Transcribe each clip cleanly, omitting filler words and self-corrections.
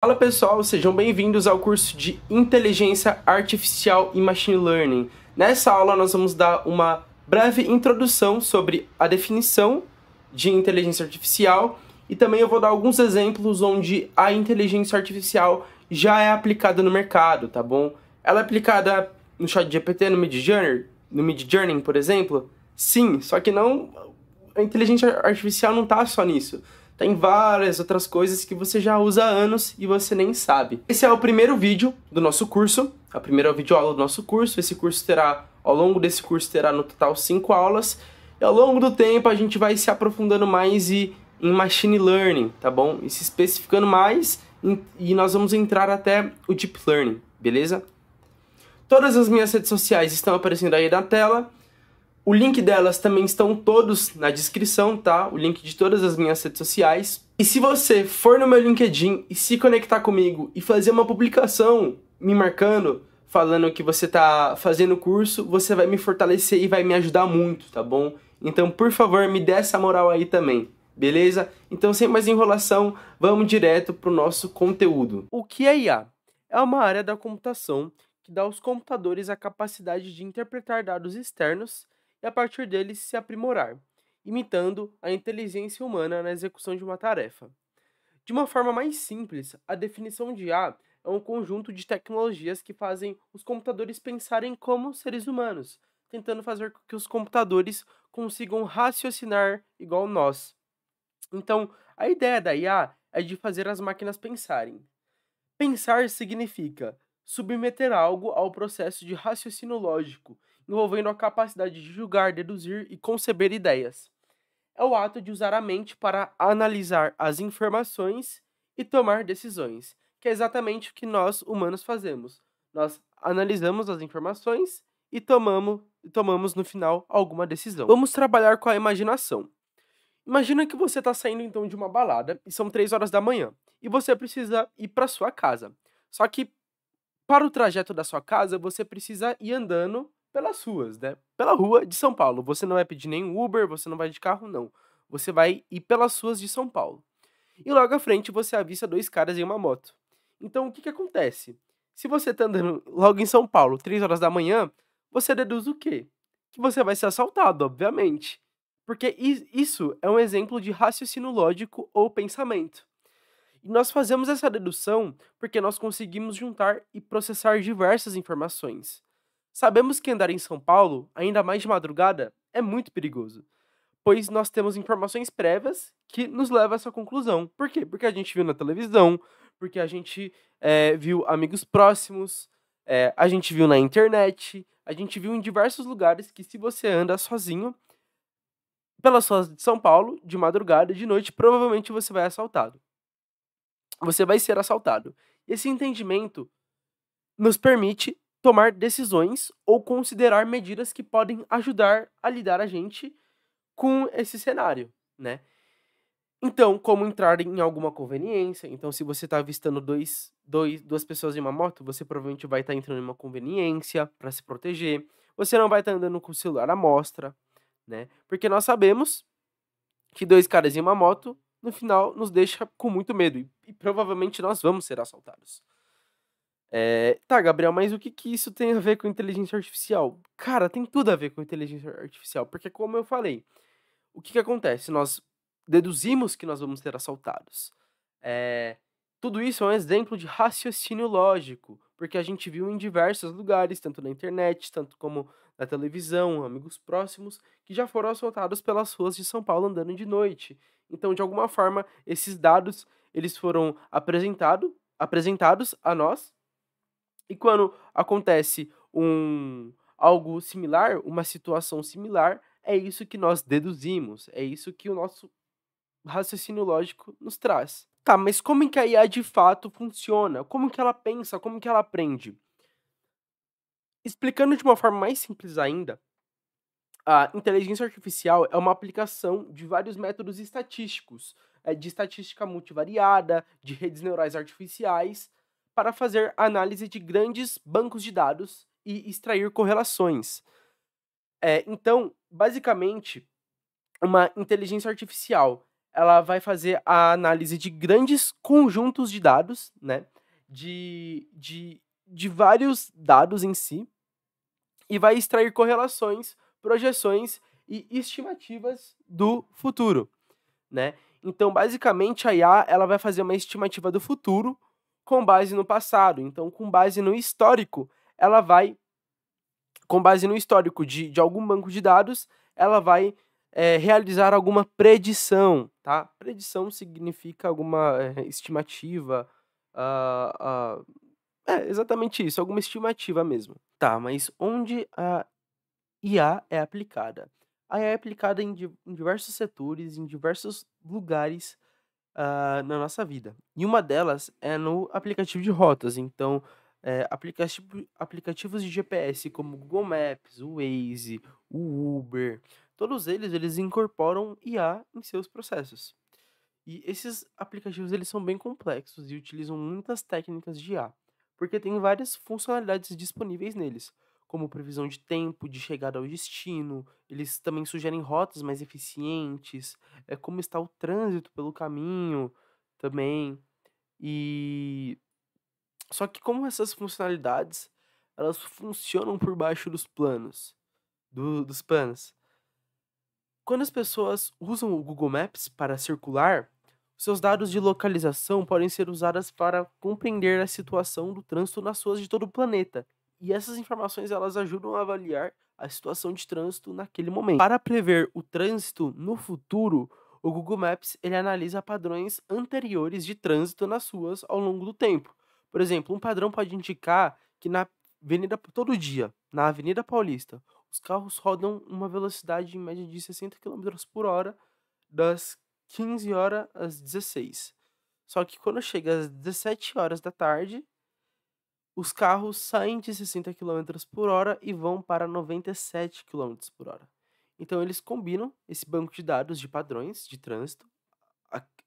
Fala pessoal, sejam bem-vindos ao curso de Inteligência Artificial e Machine Learning. Nessa aula nós vamos dar uma breve introdução sobre a definição de inteligência artificial e também eu vou dar alguns exemplos onde a inteligência artificial já é aplicada no mercado, tá bom? Ela é aplicada no ChatGPT, no Midjourney, por exemplo? Sim, só que não, a inteligência artificial não tá só nisso. Tem várias outras coisas que você já usa há anos e você nem sabe. Esse é o primeiro vídeo do nosso curso, a primeira videoaula do nosso curso. Esse curso terá, ao longo desse curso, terá no total 5 aulas. E ao longo do tempo a gente vai se aprofundando mais em Machine Learning, tá bom? E se especificando mais e nós vamos entrar até o Deep Learning, beleza? Todas as minhas redes sociais estão aparecendo aí na tela. O link delas também estão todos na descrição, tá? O link de todas as minhas redes sociais. E se você for no meu LinkedIn e se conectar comigo e fazer uma publicação me marcando, falando que você tá fazendo o curso, você vai me fortalecer e vai me ajudar muito, tá bom? Então, por favor, me dê essa moral aí também, beleza? Então, sem mais enrolação, vamos direto pro nosso conteúdo. O que é IA? É uma área da computação que dá aos computadores a capacidade de interpretar dados externos e a partir deles se aprimorar, imitando a inteligência humana na execução de uma tarefa. De uma forma mais simples, a definição de IA é um conjunto de tecnologias que fazem os computadores pensarem como seres humanos, tentando fazer com que os computadores consigam raciocinar igual nós. Então, a ideia da IA é de fazer as máquinas pensarem. Pensar significa submeter algo ao processo de raciocínio lógico, envolvendo a capacidade de julgar, deduzir e conceber ideias. É o ato de usar a mente para analisar as informações e tomar decisões, que é exatamente o que nós humanos fazemos. Nós analisamos as informações e tomamos no final alguma decisão. Vamos trabalhar com a imaginação. Imagina que você está saindo então de uma balada e são 3 horas da manhã e você precisa ir para sua casa. Só que para o trajeto da sua casa você precisa ir andando pelas ruas, né? Pela rua de São Paulo. Você não vai pedir nenhum Uber, você não vai de carro, não. Você vai ir pelas ruas de São Paulo. E logo à frente você avista 2 caras em uma moto. Então o que acontece? Se você está andando logo em São Paulo, 3 horas da manhã, você deduz o quê? Que você vai ser assaltado, obviamente. Porque isso é um exemplo de raciocínio lógico ou pensamento. E nós fazemos essa dedução porque nós conseguimos juntar e processar diversas informações. Sabemos que andar em São Paulo, ainda mais de madrugada, é muito perigoso, pois nós temos informações prévias que nos levam a essa conclusão. Por quê? Porque a gente viu na televisão, porque a gente viu amigos próximos, a gente viu na internet, a gente viu em diversos lugares que se você anda sozinho, pelas ruas de São Paulo, de madrugada, de noite, provavelmente você vai assaltado. Você vai ser assaltado. Esse entendimento nos permite tomar decisões ou considerar medidas que podem ajudar a lidar a gente com esse cenário, né? Então, como entrar em alguma conveniência. Então, se você está avistando duas pessoas em uma moto, você provavelmente vai estar entrando em uma conveniência para se proteger. Você não vai estar andando com o celular à mostra, né? Porque nós sabemos que 2 caras em uma moto, no final, nos deixa com muito medo. E provavelmente nós vamos ser assaltados. Tá, Gabriel, mas o que isso tem a ver com inteligência artificial? Cara, tem tudo a ver com inteligência artificial. Porque, como eu falei, o que acontece? Nós deduzimos que nós vamos ser assaltados. É, tudo isso é um exemplo de raciocínio lógico, porque a gente viu em diversos lugares, tanto na internet, tanto como na televisão, amigos próximos, que já foram assaltados pelas ruas de São Paulo andando de noite. Então, de alguma forma, esses dados eles foram apresentados a nós, e quando acontece algo similar, uma situação similar, é isso que nós deduzimos, é isso que o nosso raciocínio lógico nos traz. Tá, mas como que a IA de fato funciona? Como que ela pensa? Como que ela aprende? Explicando de uma forma mais simples ainda, a inteligência artificial é uma aplicação de vários métodos estatísticos, de estatística multivariada, de redes neurais artificiais, para fazer análise de grandes bancos de dados e extrair correlações. Então, basicamente, uma inteligência artificial ela vai fazer a análise de grandes conjuntos de dados, né? De vários dados em si, e vai extrair correlações, projeções e estimativas do futuro, né? Então, basicamente, a IA ela vai fazer uma estimativa do futuro com base no passado. Então, com base no histórico, ela vai, com base no histórico de algum banco de dados, ela vai realizar alguma predição, tá? Predição significa alguma estimativa, ah, exatamente isso, alguma estimativa mesmo. Tá, mas onde a IA é aplicada? A IA é aplicada em diversos setores, em diversos lugares na nossa vida. E uma delas é no aplicativo de rotas. Então, aplicativos de GPS como o Google Maps, o Waze, o Uber, todos eles incorporam IA em seus processos. E esses aplicativos eles são bem complexos e utilizam muitas técnicas de IA, porque tem várias funcionalidades disponíveis neles, como previsão de tempo de chegada ao destino, eles também sugerem rotas mais eficientes, como está o trânsito pelo caminho também. E só que como essas funcionalidades, elas funcionam por baixo dos planos, dos panos. Quando as pessoas usam o Google Maps para circular, seus dados de localização podem ser usados para compreender a situação do trânsito nas ruas de todo o planeta. E essas informações elas ajudam a avaliar a situação de trânsito naquele momento. Para prever o trânsito no futuro, o Google Maps ele analisa padrões anteriores de trânsito nas ruas ao longo do tempo. Por exemplo, um padrão pode indicar que na avenida todo dia, na Avenida Paulista, os carros rodam uma velocidade em média de 60 quilômetros por hora das 15 horas às 16. Só que quando chega às 17 horas da tarde, os carros saem de 60 quilômetros por hora e vão para 97 quilômetros por hora. Então eles combinam esse banco de dados de padrões de trânsito,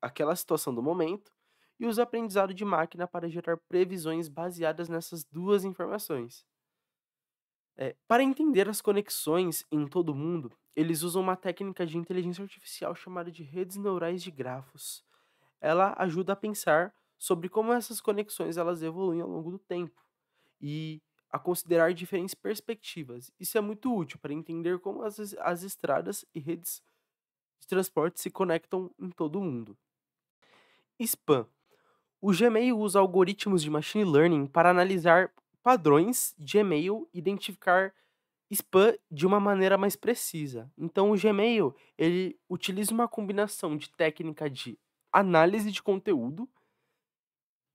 aquela situação do momento, e usa aprendizado de máquina para gerar previsões baseadas nessas duas informações. Para entender as conexões em todo o mundo, eles usam uma técnica de inteligência artificial chamada de redes neurais de grafos. Ela ajuda a pensar sobre como essas conexões elas evoluem ao longo do tempo e a considerar diferentes perspectivas. Isso é muito útil para entender como as estradas e redes de transporte se conectam em todo o mundo. Spam. O Gmail usa algoritmos de machine learning para analisar padrões de e-mail e identificar spam de uma maneira mais precisa. Então, o Gmail, ele utiliza uma combinação de técnica de análise de conteúdo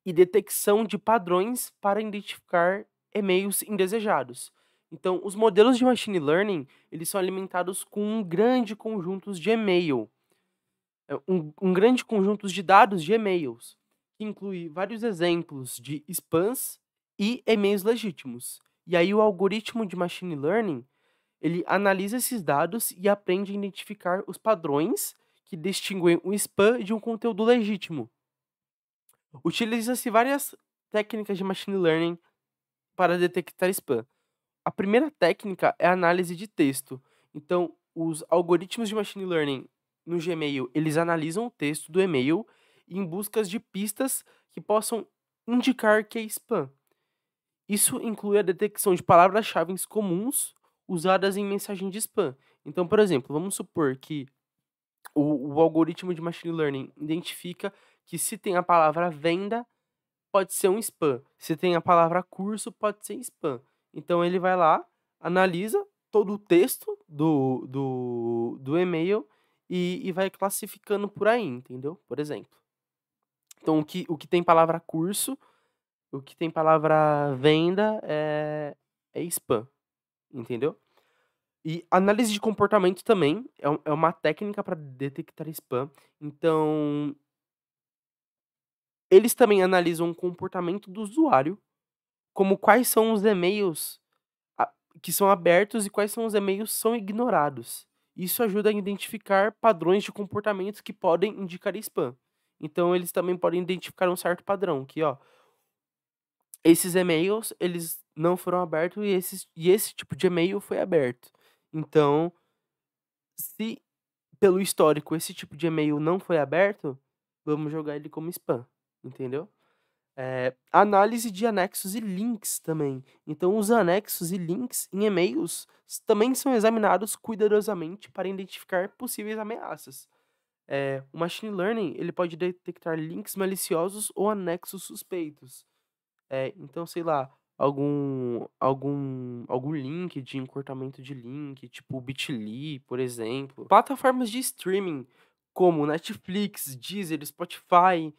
e detecção de padrões para identificar e-mails indesejados. Então, os modelos de machine learning, eles são alimentados com um grande conjunto de e-mail, um grande conjunto de dados de e-mails, que inclui vários exemplos de spams e e-mails legítimos. E aí o algoritmo de machine learning, ele analisa esses dados e aprende a identificar os padrões que distinguem o spam de um conteúdo legítimo. Utiliza-se várias técnicas de machine learning para detectar spam. A primeira técnica é a análise de texto. Então, os algoritmos de machine learning no Gmail, eles analisam o texto do e-mail em busca de pistas que possam indicar que é spam. Isso inclui a detecção de palavras-chave comuns usadas em mensagem de spam. Então, por exemplo, vamos supor que o algoritmo de machine learning identifica que se tem a palavra venda, pode ser um spam. Se tem a palavra curso, pode ser spam. Então, ele vai lá, analisa todo o texto do e-mail e vai classificando por aí, entendeu? Por exemplo. Então, o que tem palavra curso, o que tem palavra venda é spam, entendeu? E análise de comportamento também é uma técnica para detectar spam. Então, eles também analisam o comportamento do usuário, como quais são os e-mails que são abertos e quais são os e-mails que são ignorados. Isso ajuda a identificar padrões de comportamento que podem indicar spam. Então, eles também podem identificar um certo padrão, que ó, esses e-mails eles não foram abertos e esse tipo de e-mail foi aberto. Então, se pelo histórico, esse tipo de e-mail não foi aberto, vamos jogar ele como spam, entendeu? Análise de anexos e links também. Então, os anexos e links em e-mails também são examinados cuidadosamente para identificar possíveis ameaças. O machine learning ele pode detectar links maliciosos ou anexos suspeitos. Então, sei lá, algum link de encurtamento de link, tipo o Bitly, por exemplo. Plataformas de streaming como Netflix, Deezer, Spotify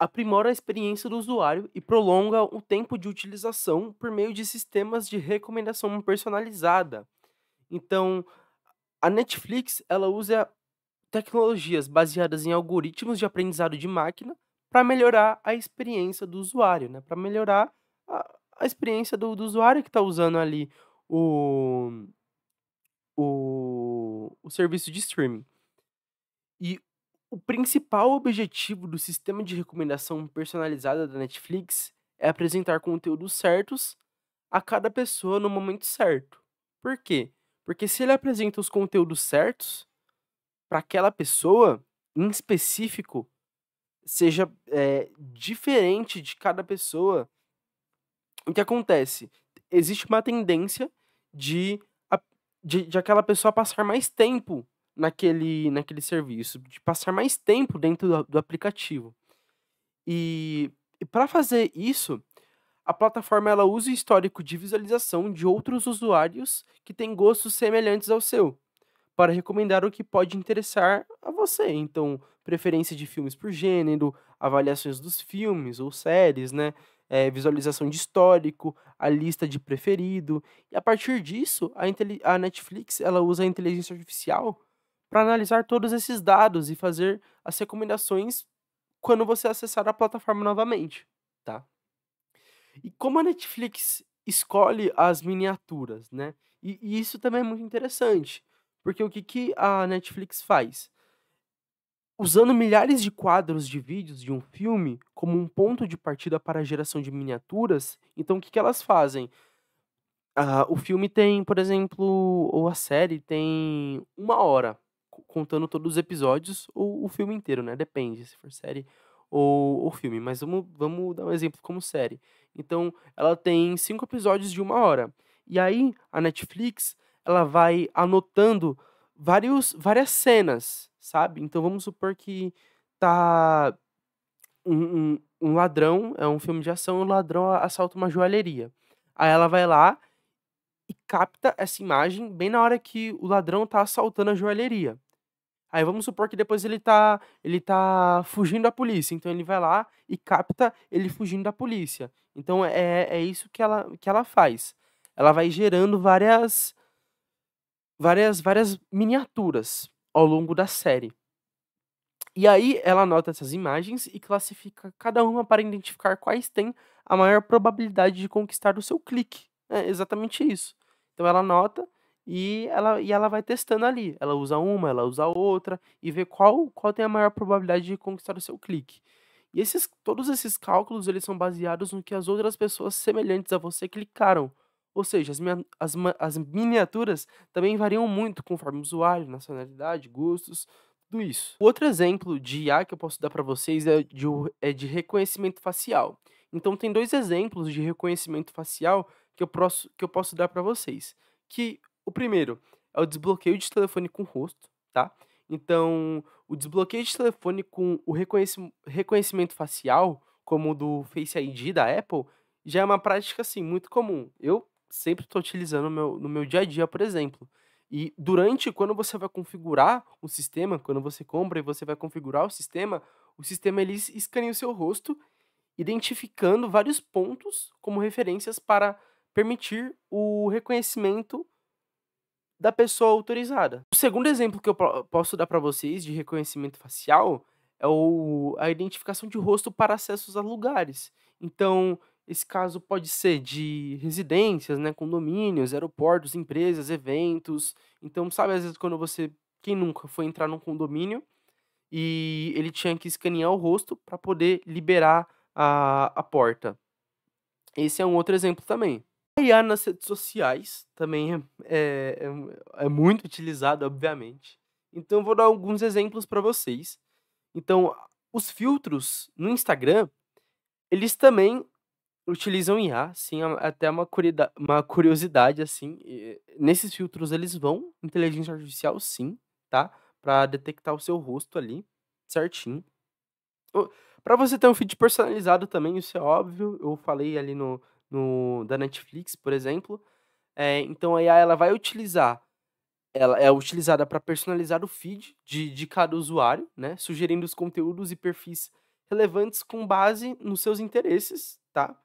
aprimora a experiência do usuário e prolonga o tempo de utilização por meio de sistemas de recomendação personalizada. Então, a Netflix, ela usa tecnologias baseadas em algoritmos de aprendizado de máquina para melhorar a experiência do usuário, né? Para melhorar a experiência do usuário que está usando ali o, o serviço de streaming. E o principal objetivo do sistema de recomendação personalizada da Netflix é apresentar conteúdos certos a cada pessoa no momento certo. Por quê? Porque se ele apresenta os conteúdos certos para aquela pessoa, em específico, seja diferente de cada pessoa, o que acontece? Existe uma tendência de, de aquela pessoa passar mais tempo naquele serviço, de passar mais tempo dentro do aplicativo. E para fazer isso, a plataforma ela usa o histórico de visualização de outros usuários que têm gostos semelhantes ao seu, para recomendar o que pode interessar a você. Então, preferência de filmes por gênero, avaliações dos filmes ou séries, né? Visualização de histórico, a lista de preferido. E a partir disso, a Netflix ela usa a inteligência artificial para analisar todos esses dados e fazer as recomendações quando você acessar a plataforma novamente, tá? E como a Netflix escolhe as miniaturas, né? E isso também é muito interessante, porque o que a Netflix faz? Usando milhares de quadros de vídeos de um filme como um ponto de partida para a geração de miniaturas, então o que elas fazem? O filme tem, por exemplo, ou a série tem 1 hora, contando todos os episódios, ou o filme inteiro, né? Depende, se for série ou filme. Mas vamos dar um exemplo como série. Então, ela tem 5 episódios de 1 hora. E aí, a Netflix, ela vai anotando várias cenas, sabe? Então, vamos supor que tá um ladrão, é um filme de ação, um ladrão assalta uma joalheria. Aí ela vai lá e capta essa imagem bem na hora que o ladrão tá assaltando a joalheria. Aí vamos supor que depois ele tá fugindo da polícia, então ele vai lá e capta ele fugindo da polícia. Então é isso que ela faz. Ela vai gerando várias miniaturas ao longo da série. E aí ela anota essas imagens e classifica cada uma para identificar quais têm a maior probabilidade de conquistar o seu clique. É exatamente isso. Então ela anota e ela vai testando ali. Ela usa uma, ela usa outra e vê qual tem a maior probabilidade de conquistar o seu clique. E todos esses cálculos eles são baseados no que as outras pessoas semelhantes a você clicaram. Ou seja, as miniaturas também variam muito conforme o usuário, nacionalidade, gostos, tudo isso. Outro exemplo de IA que eu posso dar para vocês é de reconhecimento facial. Então, tem 2 exemplos de reconhecimento facial que eu posso dar para vocês. Que o primeiro é o desbloqueio de telefone com rosto, tá? Então, o desbloqueio de telefone com o reconhecimento facial, como o do Face ID da Apple, já é uma prática assim muito comum. Eu sempre estou utilizando no meu dia a dia, por exemplo. E quando você vai configurar o sistema, quando você compra e você vai configurar o sistema ele escaneia o seu rosto, identificando vários pontos como referências para permitir o reconhecimento da pessoa autorizada. O segundo exemplo que eu posso dar para vocês de reconhecimento facial é a identificação de rosto para acessos a lugares. Então, esse caso pode ser de residências, né, condomínios, aeroportos, empresas, eventos. Então, sabe, às vezes quem nunca foi entrar num condomínio e ele tinha que escanear o rosto para poder liberar a porta. Esse é um outro exemplo também. A IA nas redes sociais também é muito utilizado, obviamente. Então, eu vou dar alguns exemplos para vocês. Então, os filtros no Instagram, eles também utilizam IA, sim, até uma curiosidade, assim, nesses filtros eles vão inteligência artificial sim, tá, para detectar o seu rosto ali, certinho. Para você ter um feed personalizado também, isso é óbvio, eu falei ali no da Netflix, por exemplo, então a IA ela vai utilizar ela é utilizada para personalizar o feed de cada usuário, né, sugerindo os conteúdos e perfis relevantes com base nos seus interesses, tá?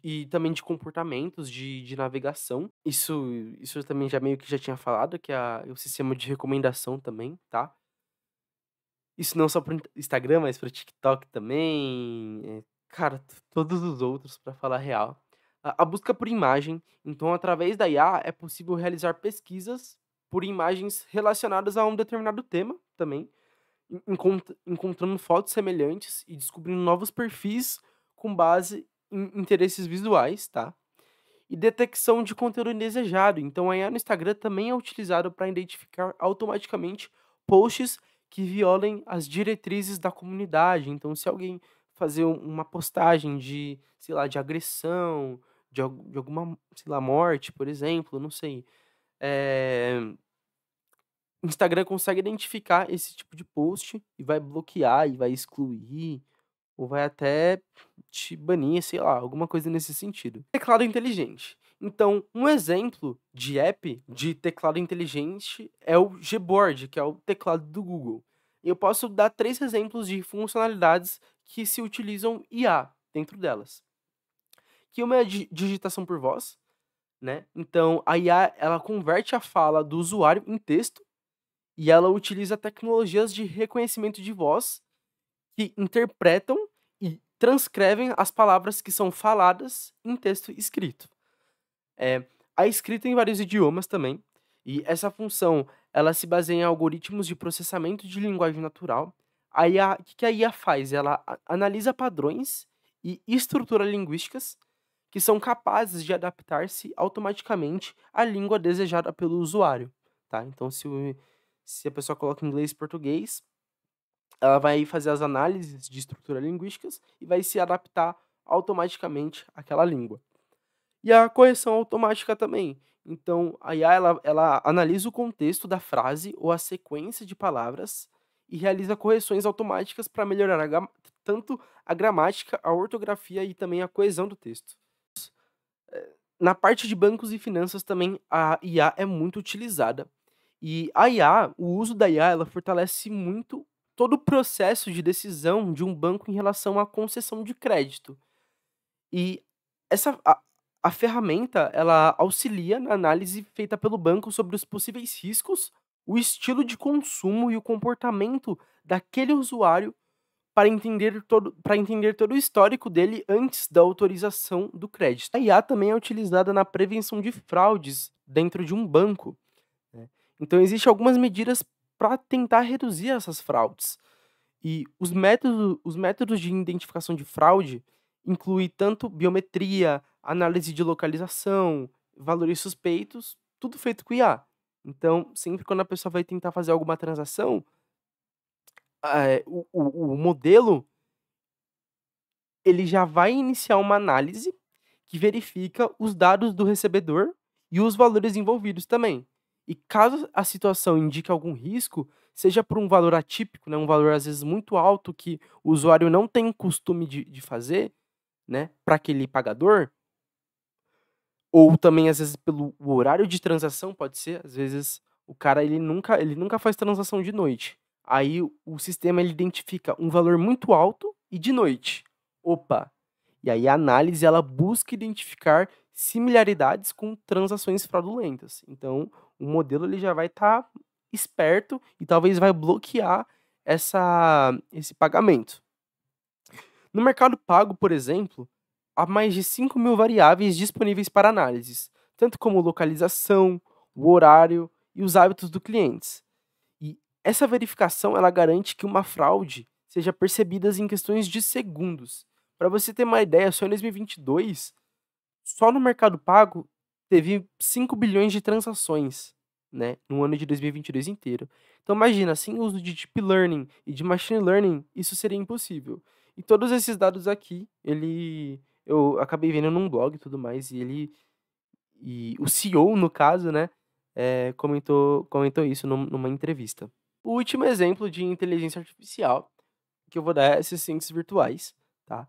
E também de comportamentos de navegação. Isso eu também já meio que já tinha falado, que é o sistema de recomendação também, tá? Isso não só para o Instagram, mas para o TikTok também, cara, todos os outros, para falar a real. A busca por imagem, então através da IA é possível realizar pesquisas por imagens relacionadas a um determinado tema também, encontrando fotos semelhantes e descobrindo novos perfis com base em interesses visuais, tá? E detecção de conteúdo indesejado. Então, a IA no Instagram também é utilizada para identificar automaticamente posts que violem as diretrizes da comunidade. Então, se alguém fazer uma postagem de, sei lá, de agressão, de alguma, sei lá, morte, por exemplo, não sei. O Instagram consegue identificar esse tipo de post e vai bloquear e vai excluir ou vai até te banir, sei lá, alguma coisa nesse sentido. Teclado inteligente. Então, um exemplo de app de teclado inteligente é o Gboard, que é o teclado do Google. Eu posso dar 3 exemplos de funcionalidades que se utilizam IA dentro delas. Que uma é a digitação por voz, né? Então, a IA, ela converte a fala do usuário em texto e ela utiliza tecnologias de reconhecimento de voz que interpretam e transcrevem as palavras que são faladas em texto escrito. A escrita em vários idiomas também, e essa função ela se baseia em algoritmos de processamento de linguagem natural. O que que a IA faz? Ela analisa padrões e estrutura linguísticas que são capazes de adaptar-se automaticamente à língua desejada pelo usuário, tá? Então, se a pessoa coloca inglês e português, ela vai fazer as análises de estrutura linguísticas e vai se adaptar automaticamente àquela língua. E a correção automática também. Então, a IA ela analisa o contexto da frase ou a sequência de palavras e realiza correções automáticas para melhorar tanto a gramática, a ortografia e também a coesão do texto. Na parte de bancos e finanças também a IA é muito utilizada. E a IA, o uso da IA, ela fortalece muito todo o processo de decisão de um banco em relação à concessão de crédito. E essa a ferramenta, ela auxilia na análise feita pelo banco sobre os possíveis riscos, o estilo de consumo e o comportamento daquele usuário para entender todo o histórico dele antes da autorização do crédito. A IA também é utilizada na prevenção de fraudes dentro de um banco, né. Então existem algumas medidas para tentar reduzir essas fraudes. E os métodos de identificação de fraude incluem tanto biometria, análise de localização, valores suspeitos, tudo feito com IA. Então, sempre quando a pessoa vai tentar fazer alguma transação, o modelo, ele já vai iniciar uma análise que verifica os dados do recebedor e os valores envolvidos também. E caso a situação indique algum risco, seja por um valor atípico, né, um valor às vezes muito alto que o usuário não tem costume de fazer, né, para aquele pagador, ou também às vezes pelo o horário de transação, pode ser, às vezes o cara ele nunca faz transação de noite. Aí o sistema ele identifica um valor muito alto e de noite. Opa, e aí a análise ela busca identificar similaridades com transações fraudulentas. Então, o modelo ele já vai estar esperto e talvez vai bloquear esse pagamento. No Mercado Pago, por exemplo, há mais de 5.000 variáveis disponíveis para análises, tanto como localização, o horário e os hábitos do cliente. E essa verificação ela garante que uma fraude seja percebida em questões de segundos. Para você ter uma ideia, só em 2022, só no Mercado Pago teve 5 bilhões de transações. né, no ano de 2022 inteiro. Então imagina, sem o uso de Deep Learning e de Machine Learning, isso seria impossível. E todos esses dados aqui, eu acabei vendo num blog e tudo mais, e o CEO, no caso, né, comentou isso numa entrevista. O último exemplo de inteligência artificial que eu vou dar é assistentes virtuais, tá?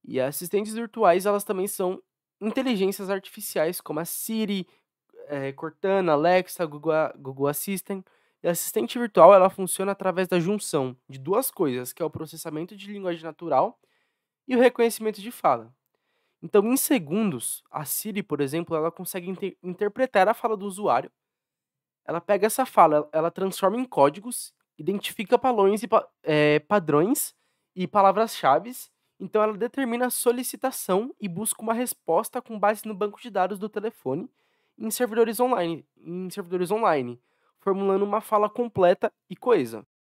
E assistentes virtuais, elas também são inteligências artificiais, como a Siri, Cortana, Alexa, Google Assistant. E a assistente virtual, ela funciona através da junção de duas coisas, que é o processamento de linguagem natural e o reconhecimento de fala. Então, em segundos, a Siri, por exemplo, ela consegue interpretar a fala do usuário. Ela pega essa fala, ela transforma em códigos, identifica padrões e palavras-chave. Então, ela determina a solicitação e busca uma resposta com base no banco de dados do telefone em servidores online, formulando uma fala completa e coesa.